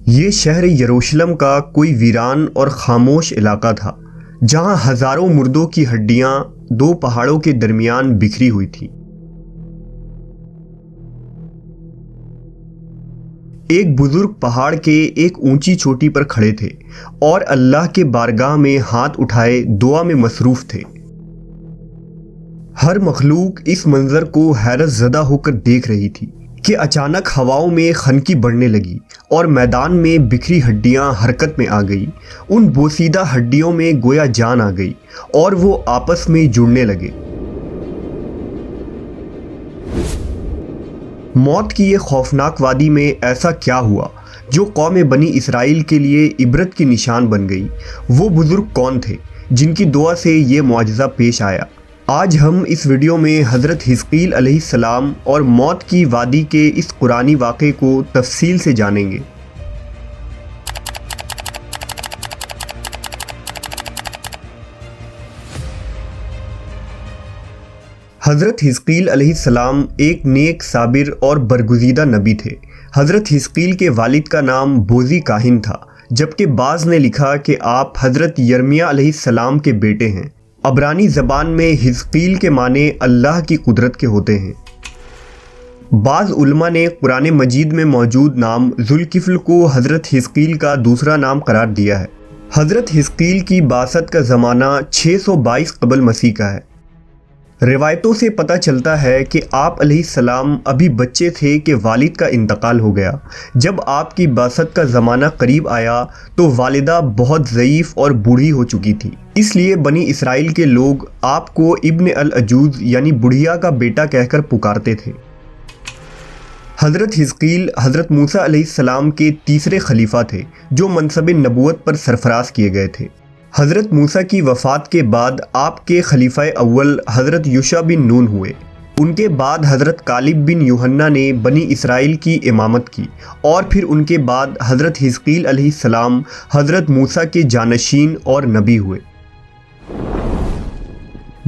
یہ شہر یروشلم کا کوئی ویران اور خاموش علاقہ تھا جہاں ہزاروں مردوں کی ہڈیاں دو پہاڑوں کے درمیان بکھری ہوئی تھیں۔ ایک بزرگ پہاڑ کے ایک اونچی چوٹی پر کھڑے تھے اور اللہ کے بارگاہ میں ہاتھ اٹھائے دعا میں مصروف تھے۔ ہر مخلوق اس منظر کو حیرت زدہ ہو کر دیکھ رہی تھی کہ اچانک ہواؤں میں خنکی بڑھنے لگی اور میدان میں بکھری ہڈیاں حرکت میں آ گئی۔ ان بوسیدہ ہڈیوں میں گویا جان آ گئی اور وہ آپس میں جڑنے لگے۔ موت کی یہ خوفناک وادی میں ایسا کیا ہوا جو قوم بنی اسرائیل کے لیے عبرت کی نشان بن گئی؟ وہ بزرگ کون تھے جن کی دعا سے یہ معجزہ پیش آیا؟ آج ہم اس ویڈیو میں حضرت حزقیل علیہ السلام اور موت کی وادی کے اس قرآنی واقعے کو تفصیل سے جانیں گے۔ حضرت حزقیل علیہ السلام ایک نیک، صابر اور برگزیدہ نبی تھے۔ حضرت حزقیل کے والد کا نام بوزی کاہن تھا، جبکہ بعض نے لکھا کہ آپ حضرت یرمیہ علیہ السلام کے بیٹے ہیں۔ عبرانی زبان میں حزقیل کے معنی اللہ کی قدرت کے ہوتے ہیں۔ بعض علماء نے قرآن مجید میں موجود نام ذوالکفل کو حضرت حزقیل کا دوسرا نام قرار دیا ہے۔ حضرت حزقیل کی بعثت کا زمانہ 622 قبل مسیح کا ہے۔ روایتوں سے پتہ چلتا ہے کہ آپ علیہ السلام ابھی بچے تھے کہ والد کا انتقال ہو گیا۔ جب آپ کی بعثت کا زمانہ قریب آیا تو والدہ بہت ضعیف اور بوڑھی ہو چکی تھی، اس لیے بنی اسرائیل کے لوگ آپ کو ابن العجوز یعنی بڑھیا کا بیٹا کہہ کر پکارتے تھے۔ حضرت حزقیل حضرت موسیٰ علیہ السلام کے تیسرے خلیفہ تھے جو منصب نبوت پر سرفراز کیے گئے تھے۔ حضرت موسیٰ کی وفات کے بعد آپ کے خلیفہ اول حضرت یوشع بن نون ہوئے۔ ان کے بعد حضرت کالب بن یوحنا نے بنی اسرائیل کی امامت کی اور پھر ان کے بعد حضرت حزقیل علیہ السلام حضرت موسیٰ کے جانشین اور نبی ہوئے۔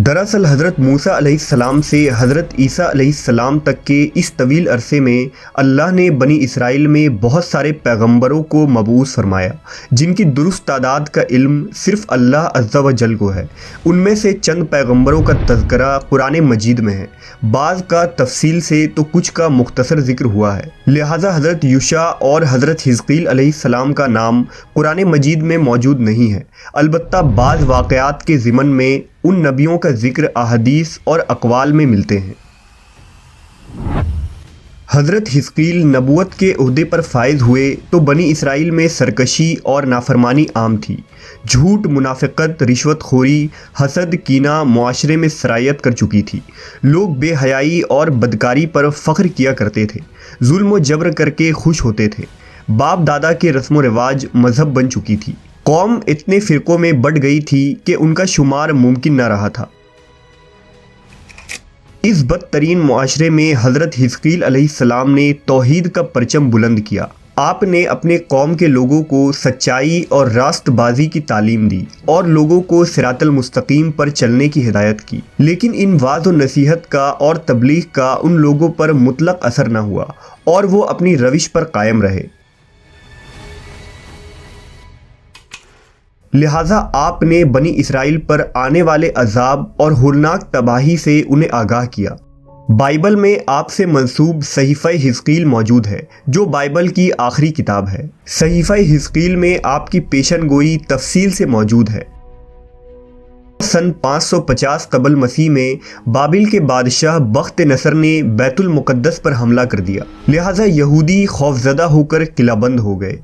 دراصل حضرت موسیٰ علیہ السلام سے حضرت عیسیٰ علیہ السلام تک کے اس طویل عرصے میں اللہ نے بنی اسرائیل میں بہت سارے پیغمبروں کو مبعوث فرمایا جن کی درست تعداد کا علم صرف اللہ عز و جل کو ہے۔ ان میں سے چند پیغمبروں کا تذکرہ قرآن مجید میں ہے، بعض کا تفصیل سے تو کچھ کا مختصر ذکر ہوا ہے، لہٰذا حضرت یوشع اور حضرت حزقیل علیہ السلام کا نام قرآن مجید میں موجود نہیں ہے۔ البتہ بعض واقعات کے ضمن میں ان نبیوں کا ذکر احادیث اور اقوال میں ملتے ہیں۔ حضرت حزقیل نبوت کے عہدے پر فائز ہوئے تو بنی اسرائیل میں سرکشی اور نافرمانی عام تھی۔ جھوٹ، منافقت، رشوت خوری، حسد، کینہ معاشرے میں سرایت کر چکی تھی۔ لوگ بے حیائی اور بدکاری پر فخر کیا کرتے تھے، ظلم و جبر کر کے خوش ہوتے تھے۔ باپ دادا کے رسم و رواج مذہب بن چکی تھی۔ قوم اتنے فرقوں میں بٹ گئی تھی کہ ان کا شمار ممکن نہ رہا تھا۔ اس بدترین معاشرے میں حضرت حزقیل علیہ السلام نے توحید کا پرچم بلند کیا۔ آپ نے اپنے قوم کے لوگوں کو سچائی اور راست بازی کی تعلیم دی اور لوگوں کو صراط المستقیم پر چلنے کی ہدایت کی، لیکن ان وعظ و نصیحت کا اور تبلیغ کا ان لوگوں پر مطلق اثر نہ ہوا اور وہ اپنی روش پر قائم رہے۔ لہٰذا آپ نے بنی اسرائیل پر آنے والے عذاب اور ہولناک تباہی سے انہیں آگاہ کیا۔ بائبل میں آپ سے منسوب صحیفہ حزقیل موجود ہے جو بائبل کی آخری کتاب ہے۔ صحیفہ حزقیل میں آپ کی پیشن گوئی تفصیل سے موجود ہے۔ سن 550 قبل مسیح میں بابل کے بادشاہ بخت نصر نے بیت المقدس پر حملہ کر دیا، لہٰذا یہودی خوفزدہ ہو کر قلعہ بند ہو گئے۔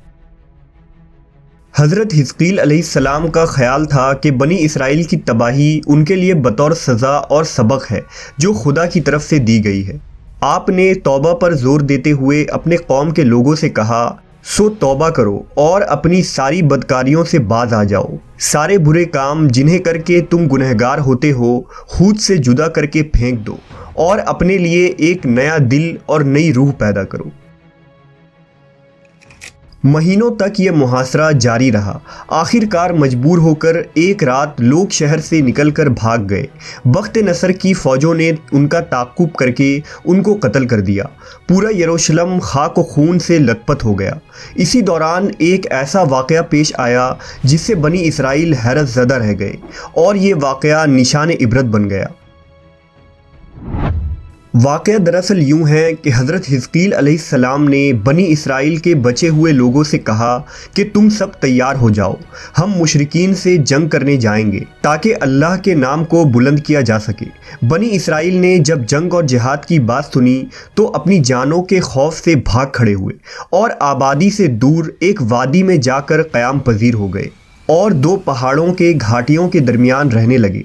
حضرت حزقیل علیہ السلام کا خیال تھا کہ بنی اسرائیل کی تباہی ان کے لیے بطور سزا اور سبق ہے جو خدا کی طرف سے دی گئی ہے۔ آپ نے توبہ پر زور دیتے ہوئے اپنے قوم کے لوگوں سے کہا، سو توبہ کرو اور اپنی ساری بدکاریوں سے باز آ جاؤ۔ سارے برے کام جنہیں کر کے تم گنہگار ہوتے ہو خود سے جدا کر کے پھینک دو اور اپنے لیے ایک نیا دل اور نئی روح پیدا کرو۔ مہینوں تک یہ محاصرہ جاری رہا۔ آخرکار مجبور ہو کر ایک رات لوگ شہر سے نکل کر بھاگ گئے۔ بخت نصر کی فوجوں نے ان کا تعاقب کر کے ان کو قتل کر دیا۔ پورا یروشلم خاک و خون سے لت پت ہو گیا۔ اسی دوران ایک ایسا واقعہ پیش آیا جس سے بنی اسرائیل حیرت زدہ رہ گئے، اور یہ واقعہ نشان عبرت بن گیا۔ واقعہ دراصل یوں ہے کہ حضرت حزقیل علیہ السلام نے بنی اسرائیل کے بچے ہوئے لوگوں سے کہا کہ تم سب تیار ہو جاؤ، ہم مشرکین سے جنگ کرنے جائیں گے تاکہ اللہ کے نام کو بلند کیا جا سکے۔ بنی اسرائیل نے جب جنگ اور جہاد کی بات سنی تو اپنی جانوں کے خوف سے بھاگ کھڑے ہوئے اور آبادی سے دور ایک وادی میں جا کر قیام پذیر ہو گئے اور 2 پہاڑوں کے گھاٹیوں کے درمیان رہنے لگے۔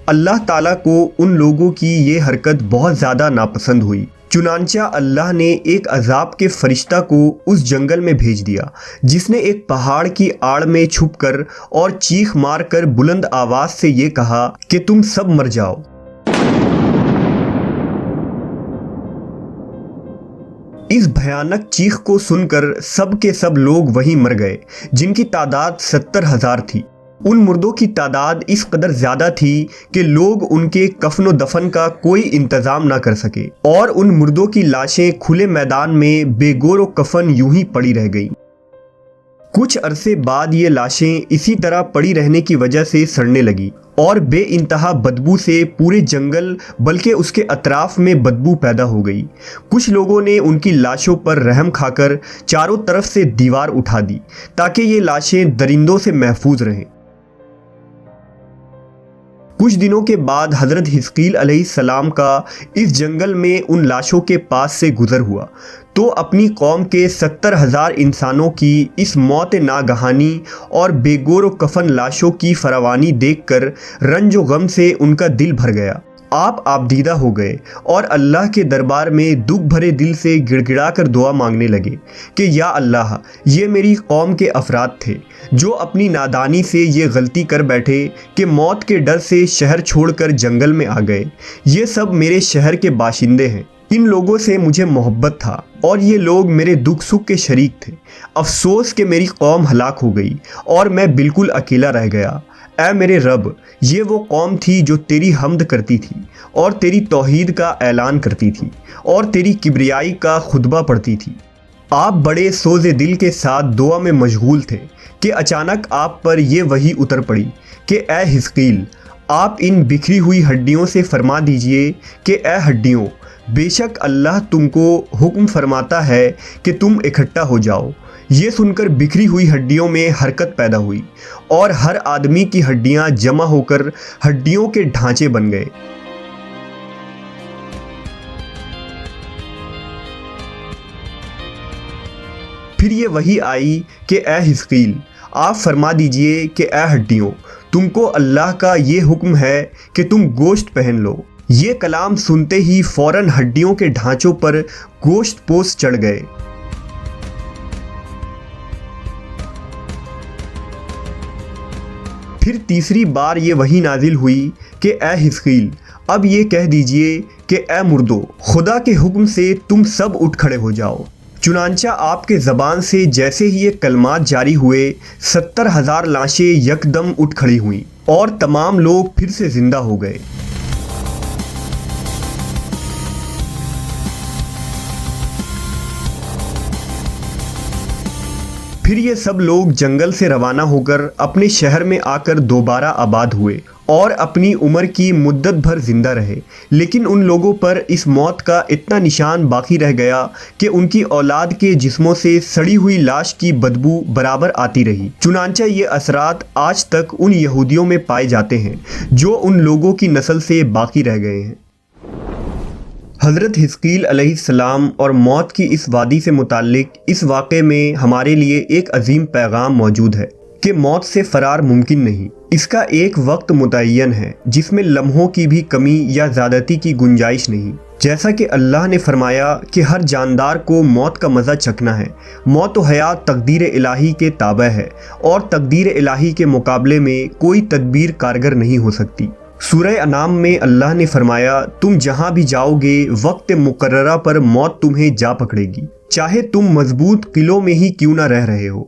اللہ تعالیٰ کو ان لوگوں کی یہ حرکت بہت زیادہ ناپسند ہوئی، چنانچہ اللہ نے ایک عذاب کے فرشتہ کو اس جنگل میں بھیج دیا جس نے ایک پہاڑ کی آڑ میں چھپ کر اور چیخ مار کر بلند آواز سے یہ کہا کہ تم سب مر جاؤ۔ اس بھیانک چیخ کو سن کر سب کے سب لوگ وہیں مر گئے، جن کی تعداد 70,000 تھی۔ ان مردوں کی تعداد اس قدر زیادہ تھی کہ لوگ ان کے کفن و دفن کا کوئی انتظام نہ کر سکے، اور ان مردوں کی لاشیں کھلے میدان میں بے گور و کفن یوں ہی پڑی رہ گئیں۔ کچھ عرصے بعد یہ لاشیں اسی طرح پڑی رہنے کی وجہ سے سڑنے لگی اور بے انتہا بدبو سے پورے جنگل بلکہ اس کے اطراف میں بدبو پیدا ہو گئی۔ کچھ لوگوں نے ان کی لاشوں پر رحم کھا کر چاروں طرف سے دیوار اٹھا دی تاکہ یہ لاشیں درندوں سے محفوظ رہیں۔ کچھ دنوں کے بعد حضرت حزقیل علیہ السلام کا اس جنگل میں ان لاشوں کے پاس سے گزر ہوا تو اپنی قوم کے 70,000 انسانوں کی اس موت ناگہانی اور بے گور و کفن لاشوں کی فراوانی دیکھ کر رنج و غم سے ان کا دل بھر گیا۔ آپ آبدیدہ ہو گئے اور اللہ کے دربار میں دکھ بھرے دل سے گڑ گڑا کر دعا مانگنے لگے کہ یا اللہ، یہ میری قوم کے افراد تھے جو اپنی نادانی سے یہ غلطی کر بیٹھے کہ موت کے ڈر سے شہر چھوڑ کر جنگل میں آ گئے۔ یہ سب میرے شہر کے باشندے ہیں، ان لوگوں سے مجھے محبت تھا اور یہ لوگ میرے دکھ سکھ کے شریک تھے۔ افسوس کہ میری قوم ہلاک ہو گئی اور میں بالکل اکیلا رہ گیا۔ اے میرے رب، یہ وہ قوم تھی جو تیری حمد کرتی تھی اور تیری توحید کا اعلان کرتی تھی اور تیری کبریائی کا خطبہ پڑھتی تھی۔ آپ بڑے سوز دل کے ساتھ دعا میں مشغول تھے کہ اچانک آپ پر یہ وحی اتر پڑی کہ اے حزقیل، آپ ان بکھری ہوئی ہڈیوں سے فرما دیجئے کہ اے ہڈیوں، بے شک اللہ تم کو حکم فرماتا ہے کہ تم اکٹھا ہو جاؤ۔ یہ سن کر بکھری ہوئی ہڈیوں میں حرکت پیدا ہوئی اور ہر آدمی کی ہڈیاں جمع ہو کر ہڈیوں کے ڈھانچے بن گئے۔ پھر یہ وحی آئی کہ اے حزقیل، آپ فرما دیجئے کہ اے ہڈیوں، تم کو اللہ کا یہ حکم ہے کہ تم گوشت پہن لو۔ یہ کلام سنتے ہی فوراً ہڈیوں کے ڈھانچوں پر گوشت پوش چڑھ گئے۔ پھر تیسری بار یہ وحی نازل ہوئی کہ اے حزقیل، اب یہ کہہ دیجئے کہ اے مردو، خدا کے حکم سے تم سب اٹھ کھڑے ہو جاؤ۔ چنانچہ آپ کے زبان سے جیسے ہی یہ کلمات جاری ہوئے، 70,000 لاشیں یکدم اٹھ کھڑی ہوئیں اور تمام لوگ پھر سے زندہ ہو گئے۔ پھر یہ سب لوگ جنگل سے روانہ ہو کر اپنے شہر میں آ کر دوبارہ آباد ہوئے اور اپنی عمر کی مدت بھر زندہ رہے، لیکن ان لوگوں پر اس موت کا اتنا نشان باقی رہ گیا کہ ان کی اولاد کے جسموں سے سڑی ہوئی لاش کی بدبو برابر آتی رہی۔ چنانچہ یہ اثرات آج تک ان یہودیوں میں پائے جاتے ہیں جو ان لوگوں کی نسل سے باقی رہ گئے ہیں۔ حضرت حزقیل علیہ السلام اور موت کی اس وادی سے متعلق اس واقعے میں ہمارے لیے ایک عظیم پیغام موجود ہے کہ موت سے فرار ممکن نہیں۔ اس کا ایک وقت متعین ہے جس میں لمحوں کی بھی کمی یا زیادتی کی گنجائش نہیں۔ جیسا کہ اللہ نے فرمایا کہ ہر جاندار کو موت کا مزہ چکھنا ہے۔ موت و حیات تقدیر الہی کے تابع ہے اور تقدیر الہی کے مقابلے میں کوئی تدبیر کارگر نہیں ہو سکتی۔ سورہ انعام میں اللہ نے فرمایا تم جہاں بھی جاؤ گے وقت مقررہ پر موت تمہیں جا پکڑے گی، چاہے تم مضبوط قلعوں میں ہی کیوں نہ رہ رہے ہو۔